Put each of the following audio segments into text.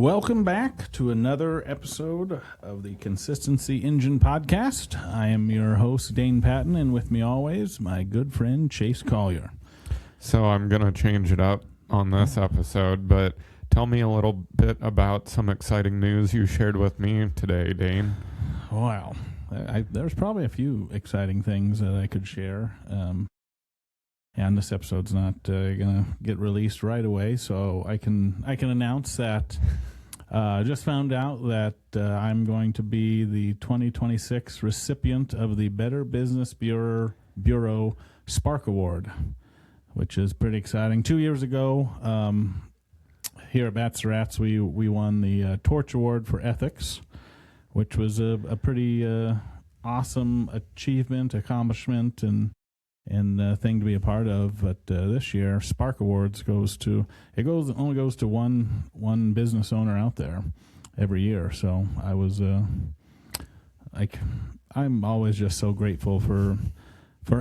Welcome back to another episode of the Consistency Engine podcast. I am your host, Dane Patton, and with me always, my good friend, Chase Collier. So I'm going to change it up on this episode, but tell me a little bit about some exciting news you shared with me today, Dane. Wow. There's probably a few exciting things that I could share. And this episode's not going to get released right away, so I can announce that I just found out that I'm going to be the 2026 recipient of the Better Business Bureau Spark Award, which is pretty exciting. 2 years ago, here at Bats Rats, we won the Torch Award for Ethics, which was a pretty awesome accomplishment, and thing to be a part of. But this year, Spark Awards only goes to one business owner out there every year. So I was I'm always just so grateful for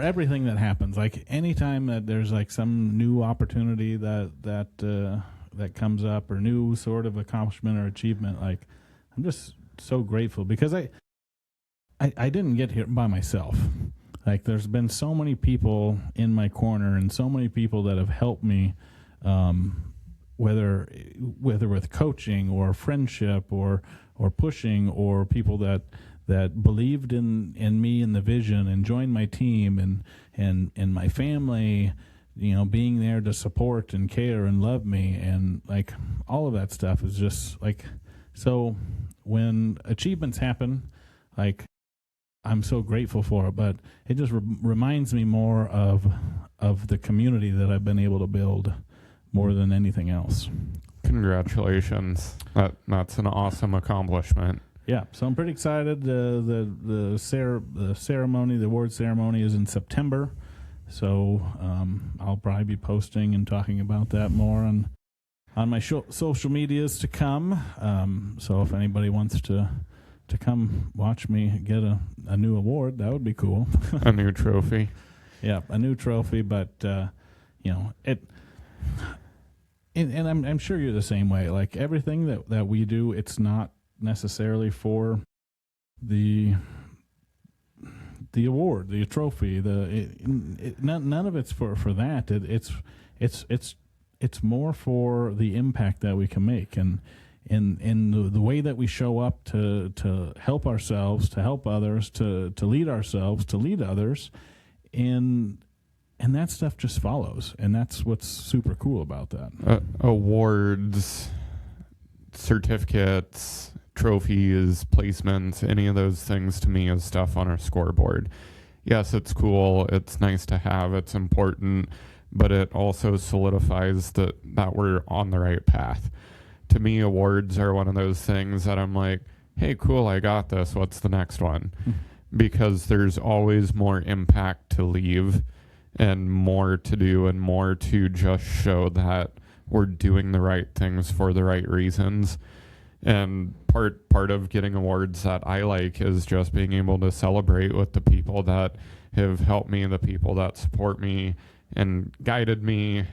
everything that happens. Like anytime that there's like some new opportunity that comes up, or new sort of accomplishment or achievement, like I'm just so grateful because I didn't get here by myself. Like there's been so many people in my corner and so many people that have helped me, whether with coaching or friendship or pushing, or people that believed in me and the vision and joined my team, and my family, being there to support and care and love me, and like all of that stuff is just like, so when achievements happen, like I'm so grateful for it, but it just reminds me more of the community that I've been able to build more than anything else. Congratulations. That's an awesome accomplishment. Yeah, so I'm pretty excited. The ceremony, the award ceremony, is in September, so I'll probably be posting and talking about that more on my social medias to come. So if anybody wants to come watch me get a new award, that would be cool. A new trophy. Yeah, a new trophy, but it. And I'm sure you're the same way. Like everything that we do, it's not necessarily for the award, the trophy. None of it's for that. It's more for the impact that we can make, and the way that we show up to help ourselves, to help others, to lead ourselves, to lead others, and that stuff just follows, and that's what's super cool about that. Awards, certificates, trophies, placements, any of those things to me is stuff on our scoreboard. Yes, it's cool, it's nice to have, it's important, but it also solidifies that we're on the right path. To me, awards are one of those things that I'm like, hey, cool, I got this. What's the next one? Because there's always more impact to leave and more to do and more to just show that we're doing the right things for the right reasons. And part of getting awards that I like is just being able to celebrate with the people that have helped me, the people that support me and guided me,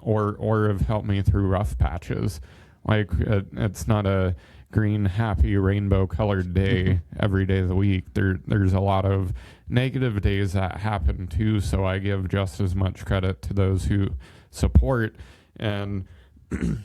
or have helped me through rough patches. Like it's not a green, happy, rainbow-colored day every day of the week. There's a lot of negative days that happen too, so I give just as much credit to those who support. And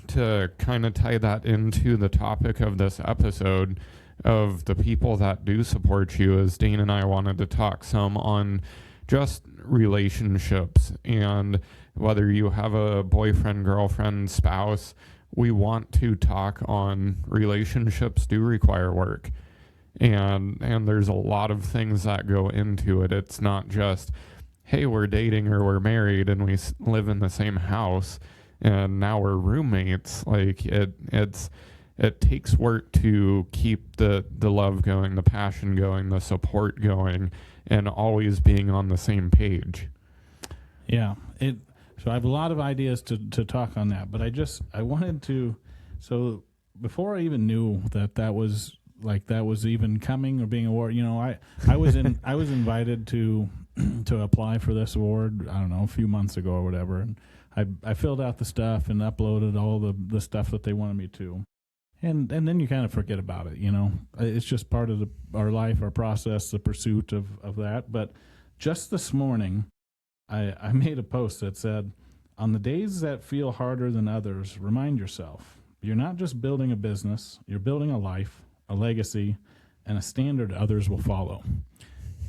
to kind of tie that into the topic of this episode of the people that do support you, is Dane and I wanted to talk some on just relationships, and whether you have a boyfriend, girlfriend, spouse, we want to talk on relationships do require work. And there's a lot of things that go into it. It's not just, hey, we're dating or we're married and we live in the same house and now we're roommates. Like it takes work to keep the love going, the passion going, the support going, and always being on the same page. Yeah, so I have a lot of ideas to talk on that, but I wanted to, so before I even knew that was even coming or being awarded, I was invited to apply for this award, I don't know, a few months ago or whatever, and I filled out the stuff and uploaded all the stuff that they wanted me to. And then you kind of forget about it, It's just part of our life, our process, the pursuit of that. But just this morning, I made a post that said, on the days that feel harder than others, remind yourself, you're not just building a business, you're building a life, a legacy, and a standard others will follow.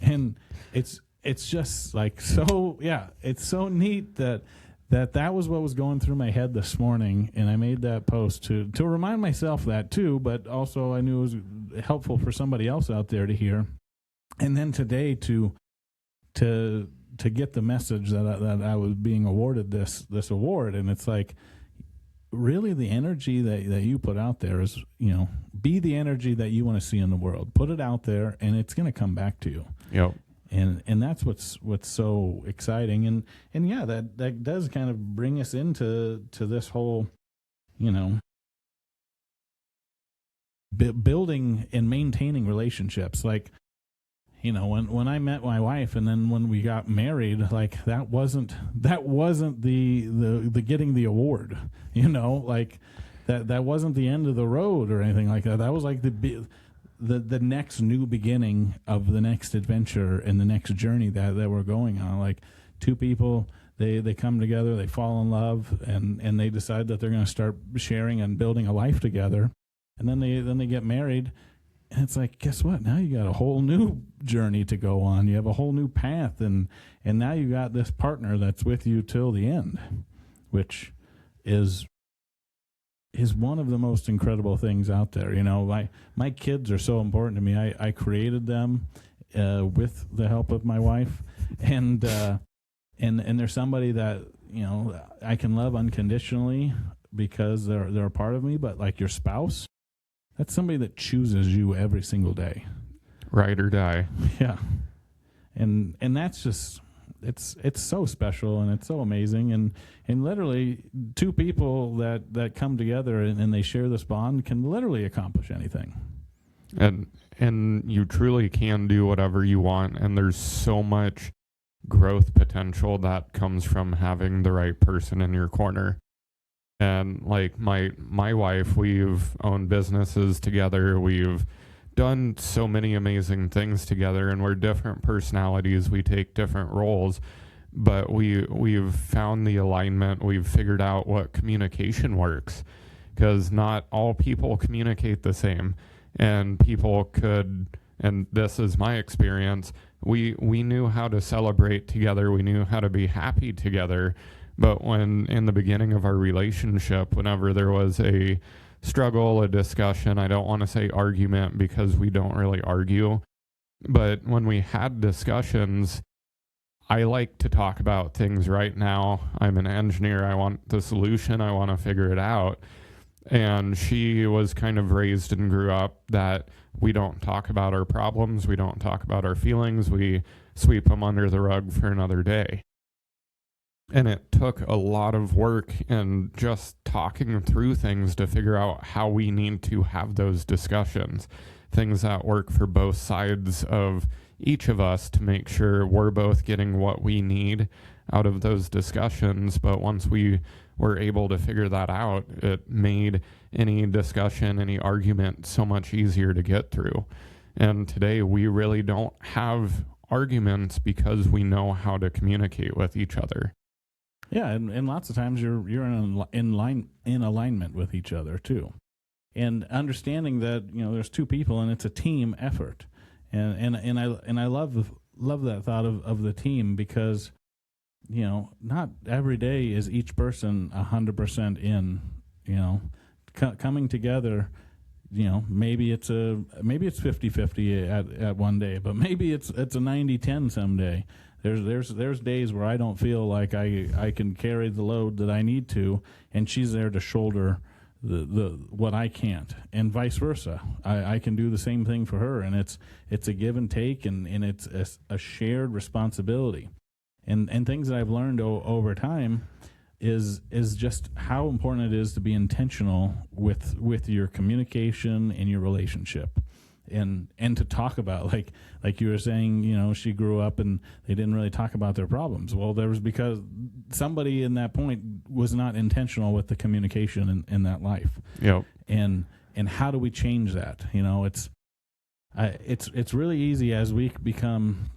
And it's just like, so, yeah, it's so neat that was what was going through my head this morning, and I made that post to remind myself that too, but also I knew it was helpful for somebody else out there to hear. And then today to get the message that I was being awarded this award, and it's like, really the energy that you put out there is, be the energy that you want to see in the world. Put it out there, and it's going to come back to you. Yep. And that's what's so exciting, and yeah, that does kind of bring us into this whole, building and maintaining relationships. Like, when I met my wife, and then when we got married, like that wasn't the getting the award, like that wasn't the end of the road or anything like that. That was like the next new beginning of the next adventure and the next journey that we're going on. Like two people, they come together, they fall in love, and they decide that they're going to start sharing and building a life together, and then they get married. And it's like, guess what? Now you got a whole new journey to go on. You have a whole new path, and now you got this partner that's with you till the end, which is one of the most incredible things out there. My kids are so important to me. I created them with the help of my wife, and they're somebody that I can love unconditionally because they're a part of me. But like your spouse, that's somebody that chooses you every single day. Ride or die. Yeah. And that's just, it's so special, and it's so amazing. And literally two people that come together and they share this bond can literally accomplish anything. And you truly can do whatever you want. And there's so much growth potential that comes from having the right person in your corner. And like my wife, we've owned businesses together. We've done so many amazing things together, and we're different personalities. We take different roles, but we've found the alignment. We've figured out what communication works, because not all people communicate the same, and people could, and this is my experience, we knew how to celebrate together. We knew how to be happy together. But when in the beginning of our relationship, whenever there was a struggle, a discussion, I don't want to say argument because we don't really argue, but when we had discussions, I like to talk about things right now. I'm an engineer. I want the solution. I want to figure it out. And she was kind of raised and grew up that we don't talk about our problems. We don't talk about our feelings. We sweep them under the rug for another day. And it took a lot of work and just talking through things to figure out how we need to have those discussions, things that work for both sides of each of us to make sure we're both getting what we need out of those discussions. But once we were able to figure that out, it made any discussion, any argument so much easier to get through. And today we really don't have arguments because we know how to communicate with each other. Yeah, and lots of times you're in alignment with each other too, and understanding that there's two people and it's a team effort, and I love that thought of the team, because not every day is each person 100% in. Coming together, maybe it's 50-50 at one day, but maybe it's a 90-10 someday. There's days where I don't feel like I can carry the load that I need to, and she's there to shoulder the what I can't, and vice versa. I can do the same thing for her, and it's a give and take, and it's a shared responsibility. And things that I've learned over time is just how important it is to be intentional with your communication and your relationship. and to talk about, like you were saying, she grew up and they didn't really talk about their problems. Well, there was because somebody in that point was not intentional with the communication in that life. Yep. And how do we change that? It's really easy as we become,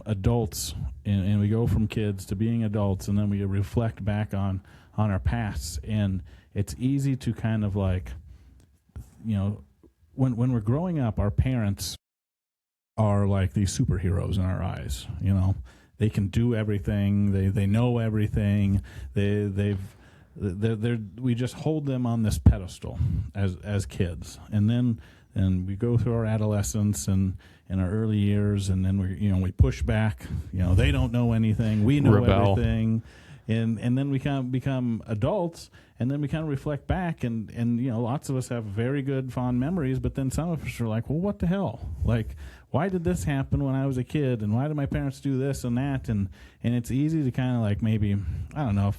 adults, and we go from kids to being adults, and then we reflect back on our pasts, and it's easy to kind of like, when we're growing up, our parents are like these superheroes in our eyes. They can do everything. They know everything. We just hold them on this pedestal as kids, and we go through our adolescence and in our early years, and then we push back. They don't know anything. We know Rebel. everything, and then we kind of become adults, and then we kind of reflect back, and lots of us have very good fond memories, but then some of us are like, well, what the hell? Like, why did this happen when I was a kid, and why did my parents do this and that? And it's easy to kind of like maybe, I don't know,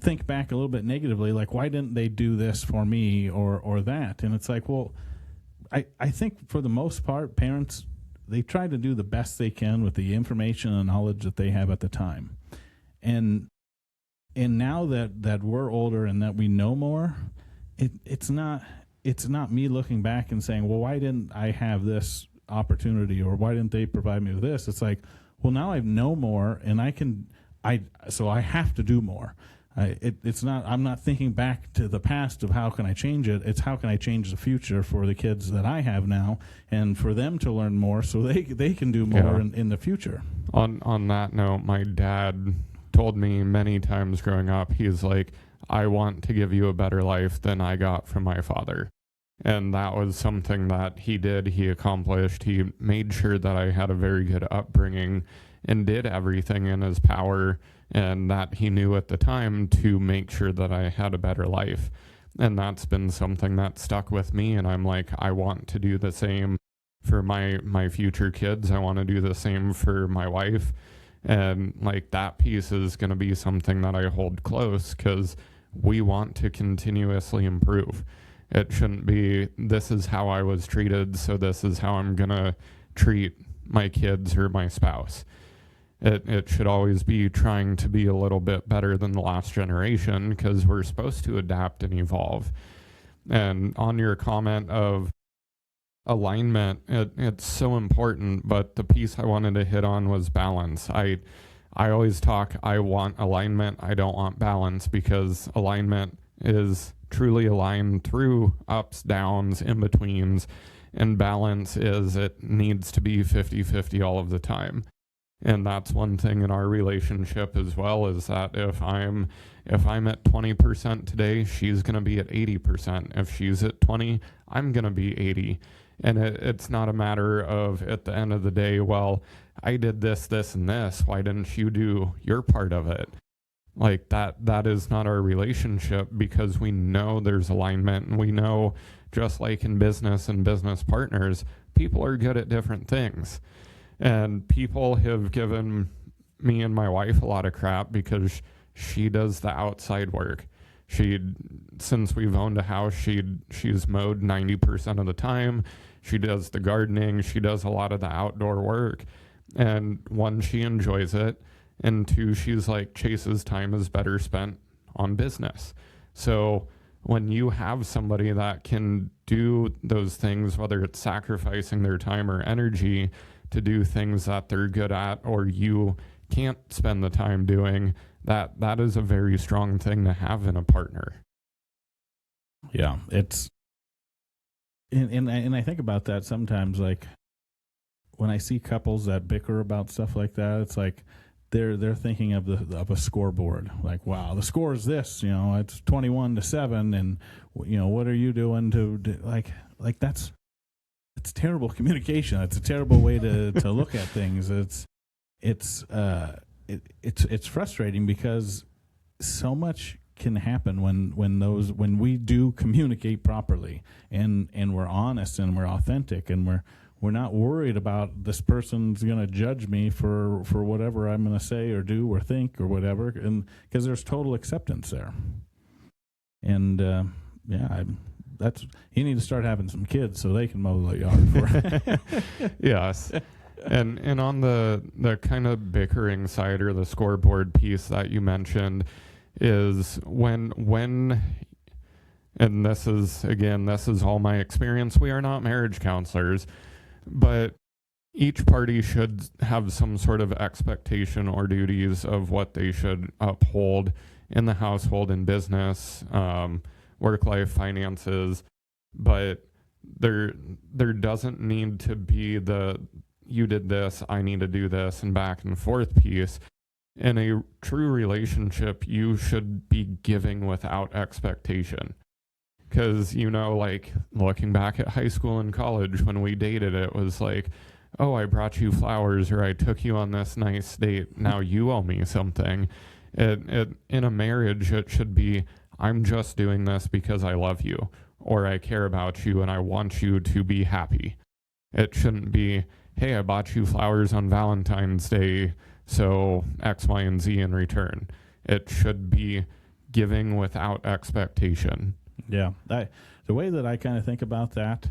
think back a little bit negatively, like, why didn't they do this for me or that? And it's like, well, I think for the most part, parents, they try to do the best they can with the information and knowledge that they have at the time. And now that we're older and that we know more, it's not me looking back and saying, well, why didn't I have this opportunity, or why didn't they provide me with this? It's like, well, now I know more, and so I have to do more. I'm not thinking back to the past of how can I change it. It's how can I change the future for the kids that I have now, and for them to learn more so they can do more in the future. On that note, my dad told me many times growing up, he's like, I want to give you a better life than I got from my father. And that was something that he did. He accomplished. He made sure that I had a very good upbringing and did everything in his power and that he knew at the time to make sure that I had a better life. And that's been something that stuck with me. And I'm like, I want to do the same for my future kids. I want to do the same for my wife. And like that piece is going to be something that I hold close, because we want to continuously improve. It shouldn't be, this is how I was treated, so this is how I'm going to treat my kids or my spouse. It should always be trying to be a little bit better than the last generation, because we're supposed to adapt and evolve. And on your comment of alignment, it's so important, but the piece I wanted to hit on was balance. I always talk, I want alignment, I don't want balance, because alignment is truly aligned through ups, downs, in-betweens, and balance is it needs to be 50-50 all of the time. And that's one thing in our relationship as well, is that if I'm at 20% today, she's going to be at 80%. If she's at 20, I'm going to be 80. And it's not a matter of, at the end of the day, well, I did this, this, and this. Why didn't you do your part of it? Like that is not our relationship, because we know there's alignment, and we know, just like in business and business partners, people are good at different things. And people have given me and my wife a lot of crap because she does the outside work. Since we've owned a house, she's mowed 90% of the time. She does the gardening. She does a lot of the outdoor work. And one, she enjoys it. And two, she's like, Chase's time is better spent on business. So when you have somebody that can do those things, whether it's sacrificing their time or energy to do things that they're good at, or you can't spend the time doing, that is a very strong thing to have in a partner. Yeah, it's and I think about that sometimes, like when I see couples that bicker about stuff like that, it's like they're thinking of a scoreboard. Like, wow, the score is this, it's 21-7, and what are you doing to like that's terrible communication. It's a terrible way to look at things. It's frustrating, because so much can happen when we do communicate properly, and we're honest and we're authentic, and we're not worried about this person's going to judge me for whatever I'm going to say or do or think or whatever, and because there's total acceptance there. And you need to start having some kids so they can mow the yard for you. Yes. And on the kind of bickering side or the scoreboard piece that you mentioned is when and this is all my experience. We are not marriage counselors, but each party should have some sort of expectation or duties of what they should uphold in the household and business, work-life finances, but there doesn't need to be the you did this, I need to do this, and back and forth piece. In a true relationship, you should be giving without expectation. Because, like looking back at high school and college when we dated, it was like, oh, I brought you flowers or I took you on this nice date. Now you owe me something. In a marriage, it should be, I'm just doing this because I love you or I care about you and I want you to be happy. It shouldn't be, hey, I bought you flowers on Valentine's Day, so X, Y, and Z in return. It should be giving without expectation. Yeah. The way that I kind of think about that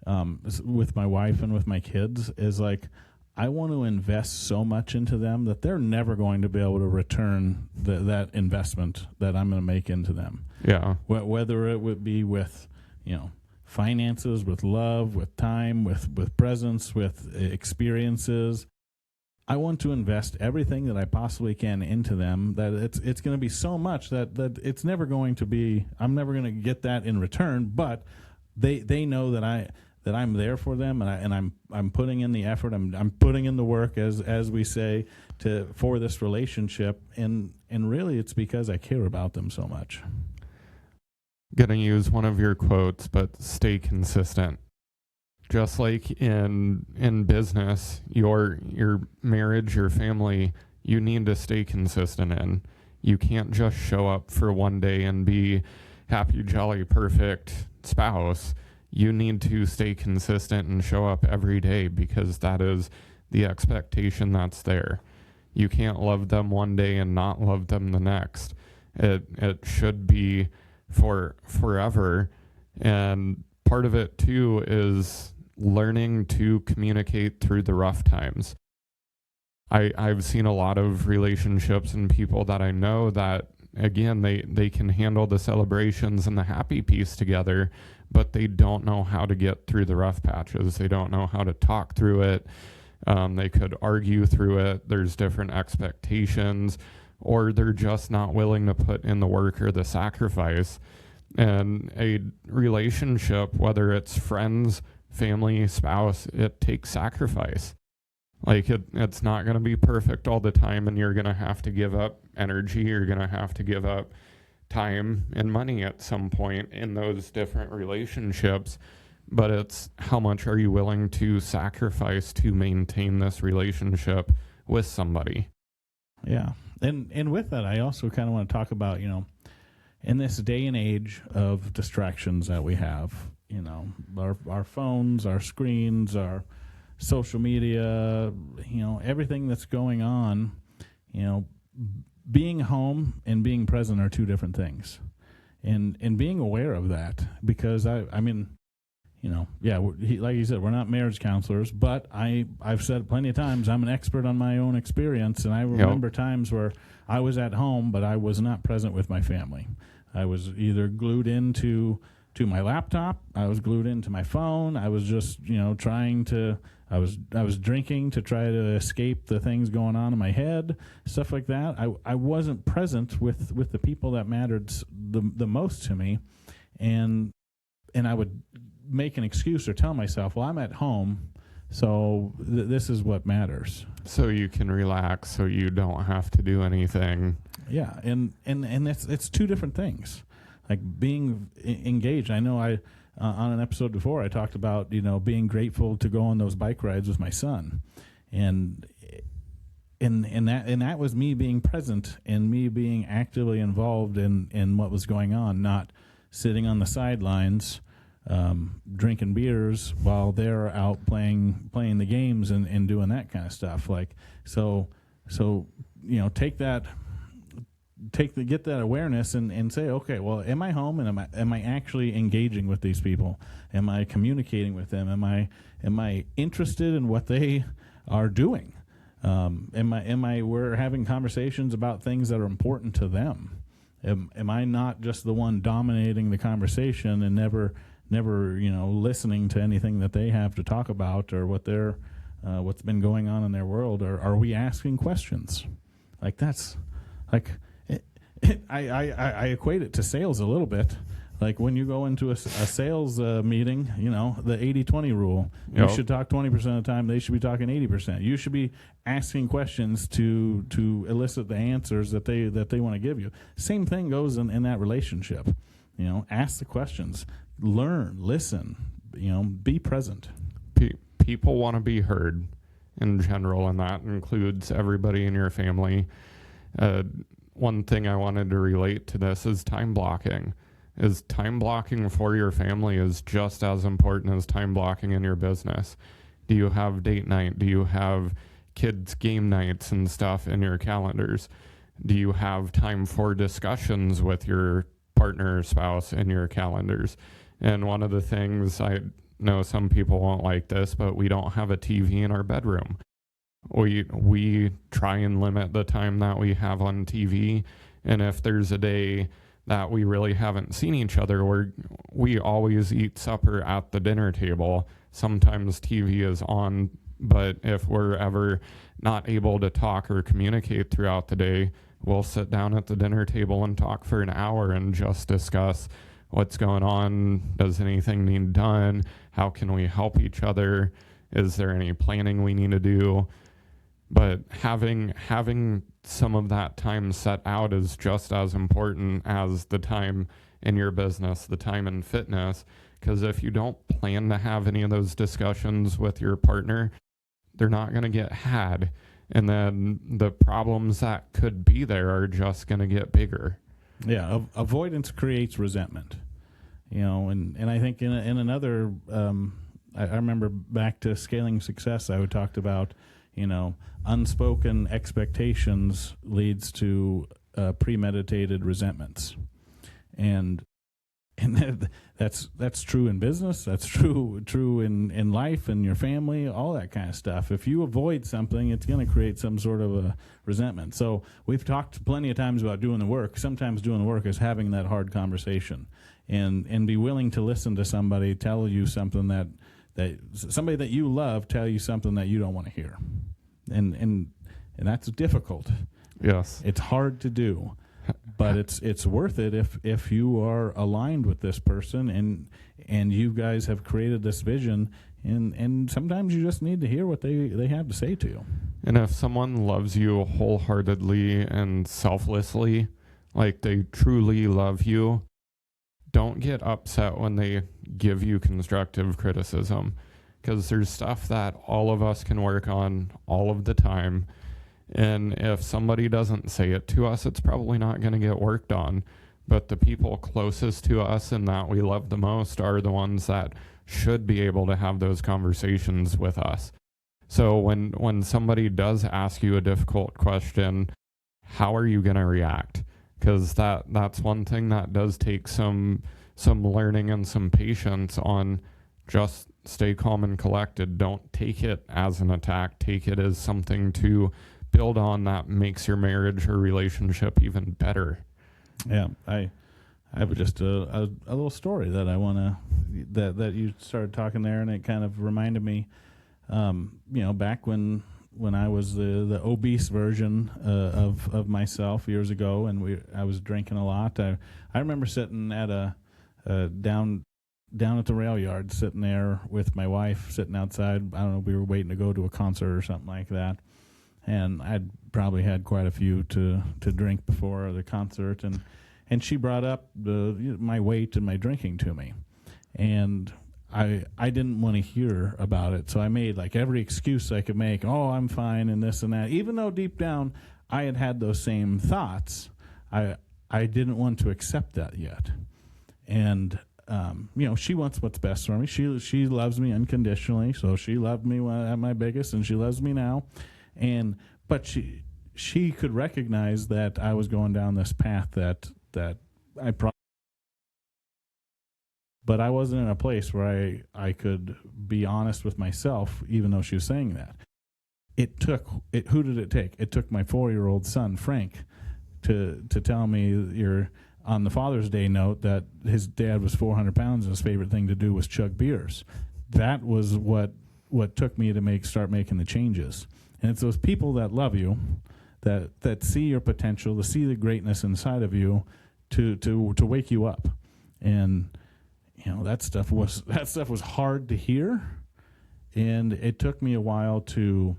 with my wife and with my kids is like, I want to invest so much into them that they're never going to be able to return that investment that I'm going to make into them. Yeah. Whether it would be with, finances, with love, with time, with presence, with experiences. I want to invest everything that I possibly can into them, that it's going to be so much that it's never going to be, I'm never going to get that in return, but they know that I'm there for them and I'm putting in the effort, I'm putting in the work as we say for this relationship, and really it's because I care about them so much. Gonna use one of your quotes, but stay consistent. Just like in business, your marriage, your family, you need to stay consistent in. You can't just show up for one day and be happy, jolly, perfect spouse. You need to stay consistent and show up every day because that is the expectation that's there. You can't love them one day and not love them the next. It should be for forever. And part of it too is learning to communicate through the rough times. I've seen a lot of relationships and people that I know that, again, they can handle the celebrations and the happy piece together, but they don't know how to get through the rough patches. They don't know how to talk through it. They could argue through it. There's different expectations, or they're just not willing to put in the work or the sacrifice. And a relationship, whether it's friends, family, spouse, it takes sacrifice. Like it's not going to be perfect all the time, and you're going to have to give up energy. You're going to have to give up time and money at some point in those different relationships. But it's how much are you willing to sacrifice to maintain this relationship with somebody? Yeah. And with that, I also kind of want to talk about, in this day and age of distractions that we have, our phones, our screens, our social media, everything that's going on, being home and being present are two different things. And being aware of that, because like you said, we're not marriage counselors, but I've said plenty of times I'm an expert on my own experience, and I remember times where I was at home, but I was not present with my family. I was either glued into my laptop, I was glued into my phone, I was just I was drinking to try to escape the things going on in my head, stuff like that. I wasn't present with the people that mattered the most to me, and I would make an excuse or tell myself, well, I'm at home, so this is what matters. So you can relax, so you don't have to do anything. Yeah, and it's two different things. Like being engaged. I know on an episode before I talked about being grateful to go on those bike rides with my son, and that was me being present and me being actively involved in what was going on, not sitting on the sidelines drinking beers while they're out playing the games and doing that kind of stuff. Like so take that get that awareness and say, okay, well, am I home, and am I actually engaging with these people? Am I communicating with them? Am I interested in what they are doing? We're having conversations about things that are important to them? Am I not just the one dominating the conversation and never listening to anything that they have to talk about, or what's been going on in their world? Or are we asking questions? I equate it to sales a little bit. Like when you go into a sales meeting, the 80-20 rule. You should talk 20% of the time. They should be talking 80%. You should be asking questions to elicit the answers that they want to give you. Same thing goes in that relationship. Ask the questions, learn, listen, be present. People want to be heard in general, and that includes everybody in your family. One thing I wanted to relate to this is time blocking. Time blocking for your family is just as important as time blocking in your business. Do you have date night? Do you have kids' game nights and stuff in your calendars? Do you have time for discussions with your partner or spouse in your calendars? And one of the things, I know some people won't like this, but we don't have a TV in our bedroom. We try and limit the time that we have on TV, and if there's a day that we really haven't seen each other, we always eat supper at the dinner table. Sometimes TV is on, but if we're ever not able to talk or communicate throughout the day, we'll sit down at the dinner table and talk for an hour and just discuss what's going on. Does anything need done? How can we help each other? Is there any planning we need to do? But having some of that time set out is just as important as the time in your business, the time in fitness. Because if you don't plan to have any of those discussions with your partner, they're not going to get had. And then the problems that could be there are just going to get bigger. Yeah, avoidance creates resentment. And I think in another, I remember back to Scaling Success, I talked about, unspoken expectations leads to premeditated resentments, and that's true in business. That's true in life and your family, all that kind of stuff. If you avoid something, it's going to create some sort of a resentment. So we've talked plenty of times about doing the work. Sometimes doing the work is having that hard conversation, and be willing to listen to somebody tell you something that somebody that you love tell you something that you don't want to hear. And that's difficult. Yes. It's hard to do, but it's worth it if you are aligned with this person and you guys have created this vision, and sometimes you just need to hear what they have to say to you. And if someone loves you wholeheartedly and selflessly, like they truly love you, don't get upset when they give you constructive criticism, because there's stuff that all of us can work on all of the time. And if somebody doesn't say it to us, it's probably not going to get worked on. But the people closest to us and that we love the most are the ones that should be able to have those conversations with us. So when somebody does ask you a difficult question, how are you going to react? Because that's one thing that does take some learning and some patience on. Just stay calm and collected. Don't take it as an attack. Take it as something to build on that makes your marriage or relationship even better. Yeah, I have just a little story that I want to that you started talking there, and it kind of reminded me, back when I was the obese version of myself years ago, and I was drinking a lot. I remember sitting at down at the rail yard, sitting there with my wife, sitting outside. I don't know, we were waiting to go to a concert or something like that. And I'd probably had quite a few to drink before the concert. And she brought up my weight and my drinking to me. And I didn't want to hear about it. So I made like every excuse I could make. Oh, I'm fine and this and that. Even though deep down I had those same thoughts, I didn't want to accept that yet. And she wants what's best for me. She loves me unconditionally, so she loved me when at my biggest, and she loves me now. But she could recognize that I was going down this path that I probably, but I wasn't in a place where I could be honest with myself, even though she was saying that. Who did it take? It took my 4-year-old son, Frank, to tell me on the Father's Day note that his dad was 400 pounds and his favorite thing to do was chug beers. That was what took me to start making the changes. And it's those people that love you, that see your potential, to see the greatness inside of you, to wake you up. And that stuff was hard to hear, and it took me a while to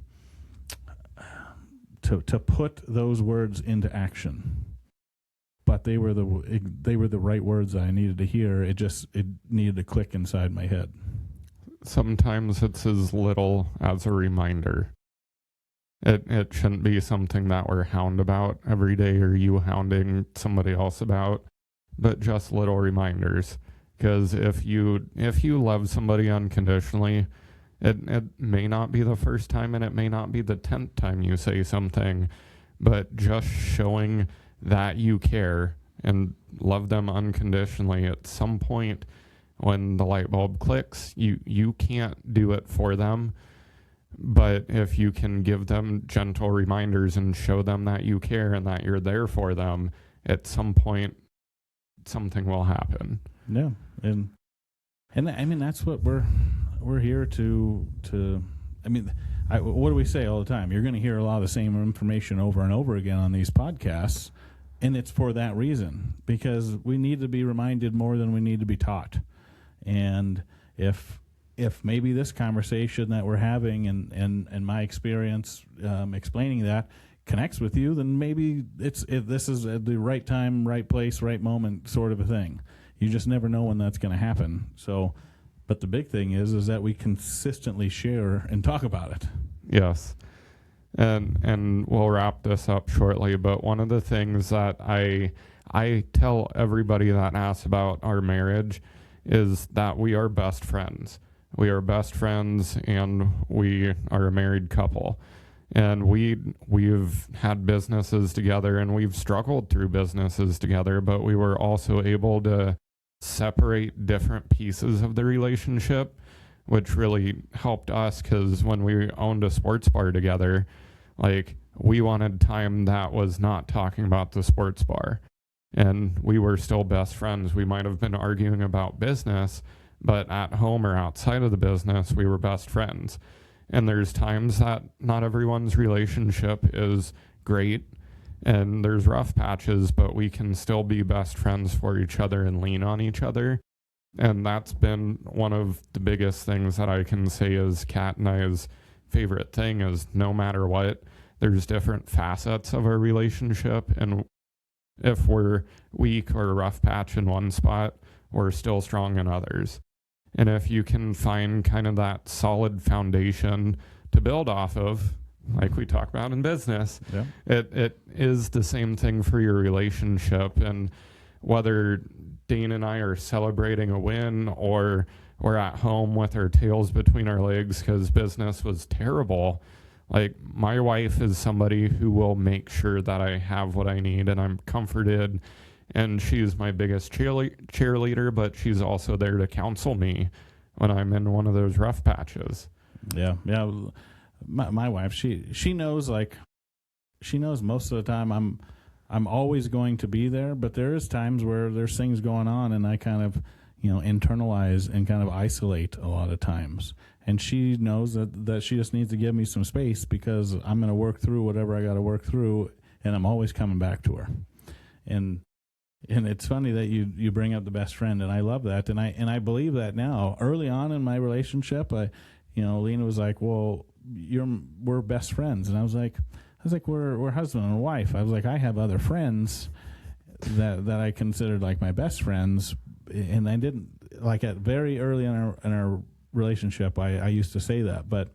put those words into action. But they were the right words that I needed to hear. It needed to click inside my head. Sometimes it's as little as a reminder. It shouldn't be something that we're hound about every day, or you hounding somebody else about, but just little reminders. Because if you love somebody unconditionally, it may not be the first time and it may not be the 10th time you say something, but just showing that you care and love them unconditionally, at some point when the light bulb clicks, you can't do it for them. But if you can give them gentle reminders and show them that you care and that you're there for them, at some point something will happen. Yeah. And I mean, that's what we're here to I mean, what do we say all the time? You're going to hear a lot of the same information over and over again on these podcasts, and it's for that reason, because we need to be reminded more than we need to be taught. And if maybe this conversation that we're having and my experience explaining that connects with you, then maybe this is at the right time, right place, right moment sort of a thing. You just never know when that's going to happen. So, but the big thing is that we consistently share and talk about it. Yes. And we'll wrap this up shortly, but one of the things that I tell everybody that asks about our marriage is that we are best friends. We are best friends, and we are a married couple. And we've had businesses together, and we've struggled through businesses together, but we were also able to separate different pieces of the relationship, which really helped us, because when we owned a sports bar together, like, we wanted time that was not talking about the sports bar. And we were still best friends. We might have been arguing about business, but at home or outside of the business, we were best friends. And there's times that not everyone's relationship is great, and there's rough patches, but we can still be best friends for each other and lean on each other. And that's been one of the biggest things that I can say is Kat and I's favorite thing, is no matter what, there's different facets of our relationship. And if we're weak or a rough patch in one spot, we're still strong in others. And if you can find kind of that solid foundation to build off of, like we talk about in business, Yeah. it is the same thing for your relationship. And whether Dane and I are celebrating a win, or we're at home with our tails between our legs because business was terrible, like, my wife is somebody who will make sure that I have what I need and I'm comforted. And she's my biggest cheerleader, but she's also there to counsel me when I'm in one of those rough patches. Yeah. My wife, she knows, like, she knows most of the time I'm always going to be there, but there is times where there's things going on and I kind of, internalize and kind of isolate a lot of times. And she knows that she just needs to give me some space, because I'm going to work through whatever I got to work through, and I'm always coming back to her. And it's funny that you bring up the best friend, and I love that, and I believe that now. Early on in my relationship, Lena was like, "Well, we're best friends," and I was like, we're husband and wife. I was like, I have other friends that I considered like my best friends, and I didn't, like, at very early in our relationship, I used to say that, but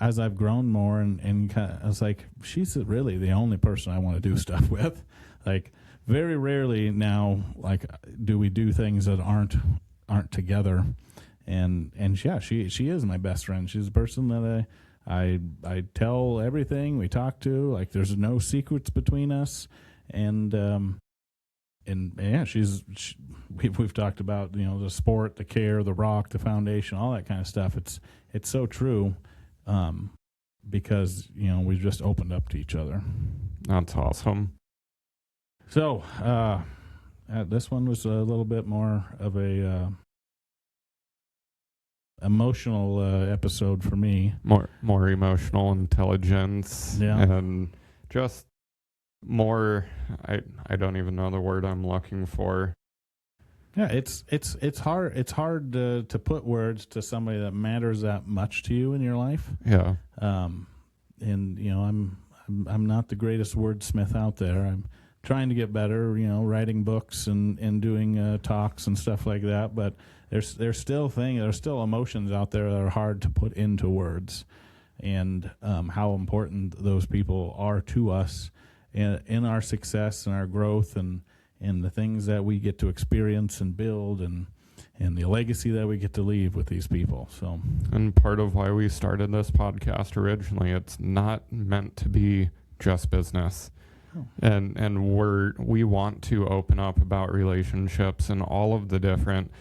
as I've grown more and kind of, I was like, she's really the only person I want to do stuff with. Like, very rarely now, like, do we do things that aren't together. And yeah, she is my best friend. She's the person that I tell everything we talk to. Like, there's no secrets between us, and yeah, we've talked about, the sport, the care, the rock, the foundation, all that kind of stuff. It's so true, because we've just opened up to each other. That's awesome. So this one was a little bit more of a emotional episode for me. More emotional intelligence, Yeah. and just more. I don't even know the word I'm looking for. Yeah, it's hard. It's hard to put words to somebody that matters that much to you in your life. Yeah. And I'm not the greatest wordsmith out there. I'm trying to get better. Writing books and doing talks and stuff like that. But there's still emotions out there that are hard to put into words, and how important those people are to us in our success and our growth, and the things that we get to experience and build, and the legacy that we get to leave with these people. So, and part of why we started this podcast originally, it's not meant to be just business. Oh. And we want to open up about relationships and all of the different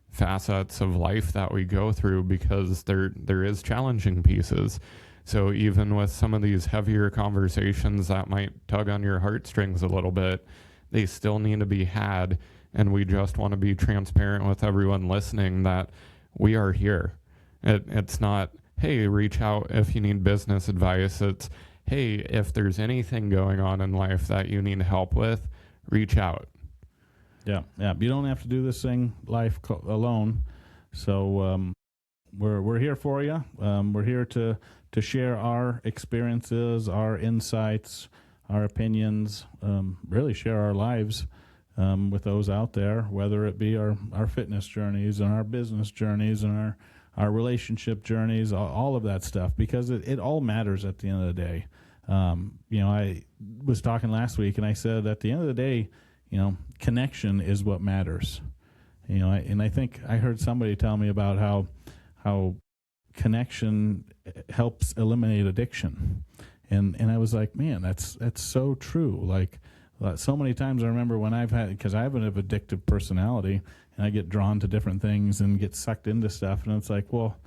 facets of life that we go through, because there is challenging pieces. So even with some of these heavier conversations that might tug on your heartstrings a little bit, they still need to be had. And we just want to be transparent with everyone listening that we are here. It's not, hey, reach out if you need business advice. It's, hey, if there's anything going on in life that you need help with, reach out. Yeah. You don't have to do this thing life alone. So we're here for you. We're here to share our experiences, our insights, our opinions, really share our lives with those out there, whether it be our fitness journeys and our business journeys and our relationship journeys, all of that stuff, because it all matters at the end of the day. I was talking last week, and I said at the end of the day, connection is what matters. And I think I heard somebody tell me about how connection helps eliminate addiction. And I was like, man, that's so true. Like, so many times I remember when because I have an addictive personality, and I get drawn to different things and get sucked into stuff. And it's like, well,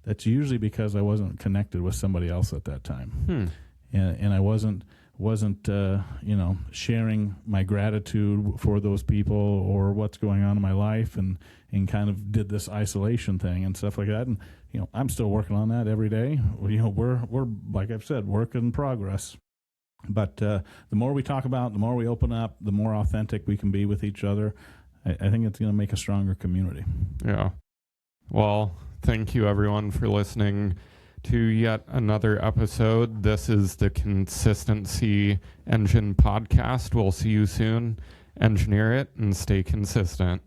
that's usually because I wasn't connected with somebody else at that time. And I wasn't sharing my gratitude for those people or what's going on in my life, and kind of did this isolation thing and stuff like that. And I'm still working on that every day. We're like I've said, work in progress. But the more we talk about, the more we open up, the more authentic we can be with each other. I think it's going to make a stronger community. Yeah. Well, thank you everyone for listening to yet another episode. This is the Consistency Engine podcast. We'll see you soon. Engineer it and stay consistent.